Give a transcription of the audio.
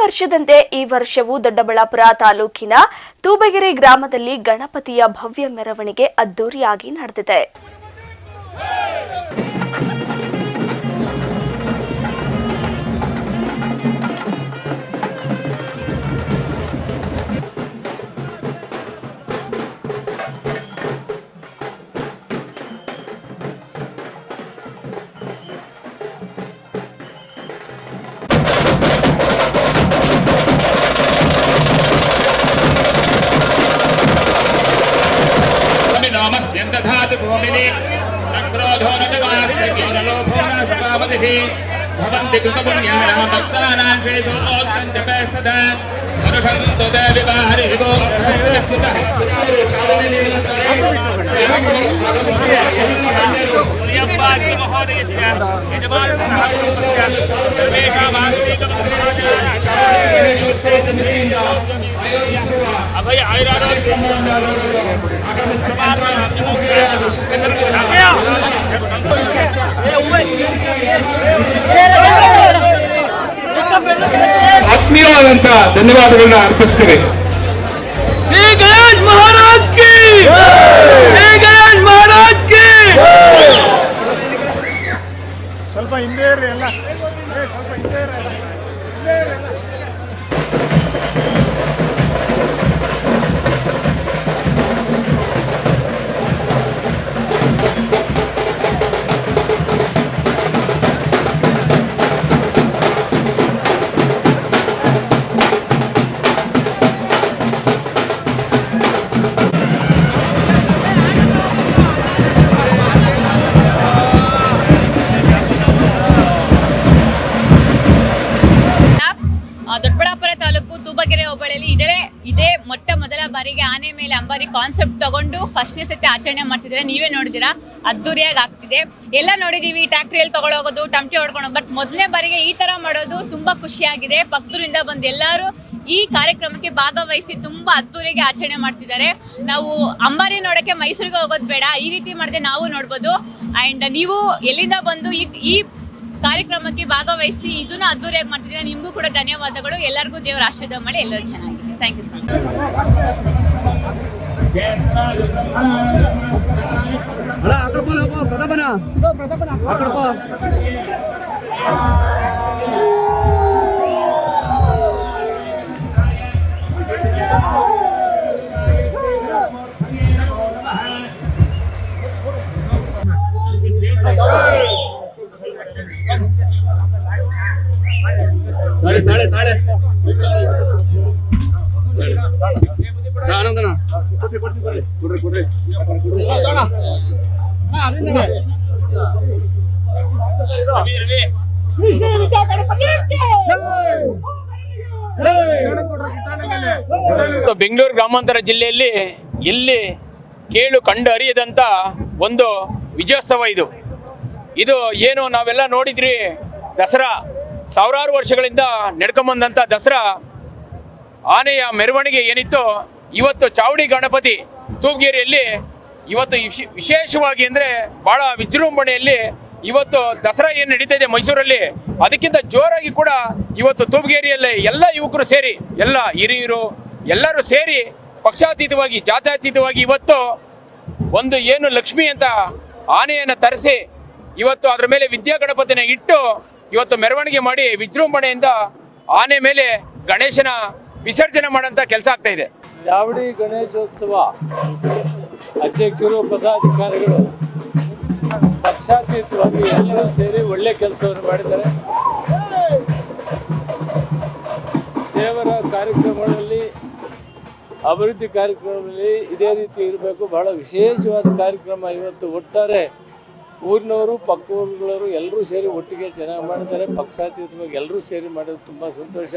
ವರ್ಷದಂತೆ ಈ ವರ್ಷವೂ ದೊಡ್ಡಬಳ್ಳಾಪುರ ತಾಲೂಕಿನ ತೂಬಗೆರೆ ಗ್ರಾಮದಲ್ಲಿ ಗಣಪತಿಯ ಭವ್ಯ ಮೆರವಣಿಗೆ ಅದ್ದೂರಿಯಾಗಿ ನಡೆದಿದೆ. भवन्ति कृतपुण्यानां भक्तानां श्रेषु ओत्तञ्जपे सदा अनुषन्तु ते विवाहरि विभो अभय आयुरारोग्य ಆತ್ಮೀಯವಾದಂತ ಧನ್ಯವಾದಗಳನ್ನ ಅರ್ಪಿಸ್ತೇವೆ. ಶ್ರೀ ಗಣೇಶ್ ಮಹಾರಾಜ್ ಕಿ ಶ್ರೀ ಗಣೇಶ್ ಮಹಾರಾಜ್ ಕಿ. ಸ್ವಲ್ಪ ಹಿಂದೆ ಇರ್ರಿ ಎಲ್ಲ, ಸ್ವಲ್ಪ ಹಿಂದೆ ಇರ್ರಿ. ದೊಡ್ಡಬಳ್ಳಾಪುರ ತಾಲೂಕು ತೂಬಗೆರೆ ಹೋಬಳಿಯಲ್ಲಿ ಇದೇ ಮೊಟ್ಟ ಮೊದಲ ಬಾರಿಗೆ ಆನೆ ಮೇಲೆ ಅಂಬಾರಿ ಕಾನ್ಸೆಪ್ಟ್ ತಗೊಂಡು ಫಸ್ಟ್ನೇ ಸತಿ ಆಚರಣೆ ಮಾಡ್ತಿದ್ದಾರೆ. ನೀವೇ ನೋಡಿದಿರಾ, ಅದ್ದೂರಿಯಾಗಿ ಆಗ್ತಿದೆ. ಎಲ್ಲ ನೋಡಿದೀವಿ, ಟ್ಯಾಕ್ಟ್ರಿಯಲ್ಲಿ ತಗೊಳ್ಳೋಗೋದು, ಟಮಟೆ ಹೊಡ್ಕೊಳ್ಳೋದು, ಬಟ್ ಮೊದಲನೇ ಬಾರಿಗೆ ಈ ತರ ಮಾಡೋದು ತುಂಬಾ ಖುಷಿಯಾಗಿದೆ. ಭಕ್ತರಿಂದ ಬಂದು ಎಲ್ಲರೂ ಈ ಕಾರ್ಯಕ್ರಮಕ್ಕೆ ಭಾಗವಹಿಸಿ ತುಂಬಾ ಅದ್ದೂರಿಯಾಗಿ ಆಚರಣೆ ಮಾಡ್ತಿದ್ದಾರೆ. ನಾವು ಅಂಬಾರಿ ನೋಡಕ್ಕೆ ಮೈಸೂರಿಗೆ ಹೋಗೋದು ಬೇಡ, ಈ ರೀತಿ ಮಾಡಿದೆ ನಾವು ನೋಡ್ಬೋದು. ಅಂಡ್ ನೀವು ಎಲ್ಲಿಂದ ಬಂದು ಈ ಕಾರ್ಯಕ್ರಮಕ್ಕೆ ಭಾಗವಹಿಸಿ ಇದನ್ನ ಅದ್ದೂರಿಯಾಗಿ ಮಾಡ್ತಿದ್ದೀರಾ. ನಿಮಗೂ ಕೂಡ ಧನ್ಯವಾದಗಳು. ಎಲ್ಲರಿಗೂ ದೇವರ ಆಶೀರ್ವಾದ ಮಾಡಿ ಎಲ್ಲರೂ ಚೆನ್ನಾಗಿದೆ. Thank you sir. ಬೆಂಗಳೂರು ಗ್ರಾಮಾಂತರ ಜಿಲ್ಲೆಯಲ್ಲಿ ಎಲ್ಲಿ ಕೇಳು ಕಂಡು ಅರಿಯದಂತ ಒಂದು ವಿಜಯೋತ್ಸವ ಇದು ಏನು ನಾವೆಲ್ಲ ನೋಡಿದ್ರಿ. ದಸರಾ ಸಾವಿರಾರು ವರ್ಷಗಳಿಂದ ನಡ್ಕೊಂಬಂದಂಥ ದಸರಾ ಆನೆಯ ಮೆರವಣಿಗೆ ಏನಿತ್ತು, ಇವತ್ತು ಚಾವಡಿ ಗಣಪತಿ ತೂಬಗೆರೆಯಲ್ಲಿ ಇವತ್ತು ವಿಶೇಷವಾಗಿ ಅಂದರೆ ಭಾಳ ವಿಜೃಂಭಣೆಯಲ್ಲಿ ಇವತ್ತು ದಸರಾ ಏನು ನಡೀತಾ ಇದೆ ಮೈಸೂರಲ್ಲಿ, ಅದಕ್ಕಿಂತ ಜೋರಾಗಿ ಕೂಡ ಇವತ್ತು ತೂಬಗೆರೆಯಲ್ಲಿ ಎಲ್ಲ ಯುವಕರು ಸೇರಿ, ಎಲ್ಲ ಹಿರಿಯರು ಎಲ್ಲರೂ ಸೇರಿ ಪಕ್ಷಾತೀತವಾಗಿ ಜಾತ್ಯತೀತವಾಗಿ ಇವತ್ತು ಒಂದು ಏನು ಲಕ್ಷ್ಮಿ ಅಂತ ಆನೆಯನ್ನು ತರಿಸಿ ಇವತ್ತು ಅದರ ಮೇಲೆ ವಿದ್ಯಾ ಗಣಪತಿನ ಇಟ್ಟು ಇವತ್ತು ಮೆರವಣಿಗೆ ಮಾಡಿ ವಿಜೃಂಭಣೆಯಿಂದ ಆನೆ ಮೇಲೆ ಗಣೇಶನ ವಿಸರ್ಜನೆ ಮಾಡೋಂಥ ಕೆಲಸ ಆಗ್ತಾ ಇದೆ. ಚಾವಡಿ ಗಣೇಶೋತ್ಸವ ಅಧ್ಯಕ್ಷರು, ಪದಾಧಿಕಾರಿಗಳು ಪಕ್ಷಾತೀತವಾಗಿ ಎಲ್ಲರೂ ಸೇರಿ ಒಳ್ಳೆ ಕೆಲಸವನ್ನು ಮಾಡಿದ್ದಾರೆ. ದೇವರ ಕಾರ್ಯಕ್ರಮಗಳಲ್ಲಿ, ಅಭಿವೃದ್ಧಿ ಕಾರ್ಯಕ್ರಮಗಳಲ್ಲಿ ಇದೇ ರೀತಿ ಇರಬೇಕು. ಬಹಳ ವಿಶೇಷವಾದ ಕಾರ್ಯಕ್ರಮ ಇವತ್ತು. ಒಟ್ಟಾರೆ ಊರಿನವರು, ಪಕ್ಕ ಊರುಗಳವರು ಎಲ್ಲರೂ ಸೇರಿ ಒಟ್ಟಿಗೆ ಚೆನ್ನಾಗಿ ಮಾಡಿದ್ದಾರೆ. ಪಕ್ಷಾತೀತವಾಗಿ ಎಲ್ಲರೂ ಸೇರಿ ಮಾಡೋದು ತುಂಬ ಸಂತೋಷ.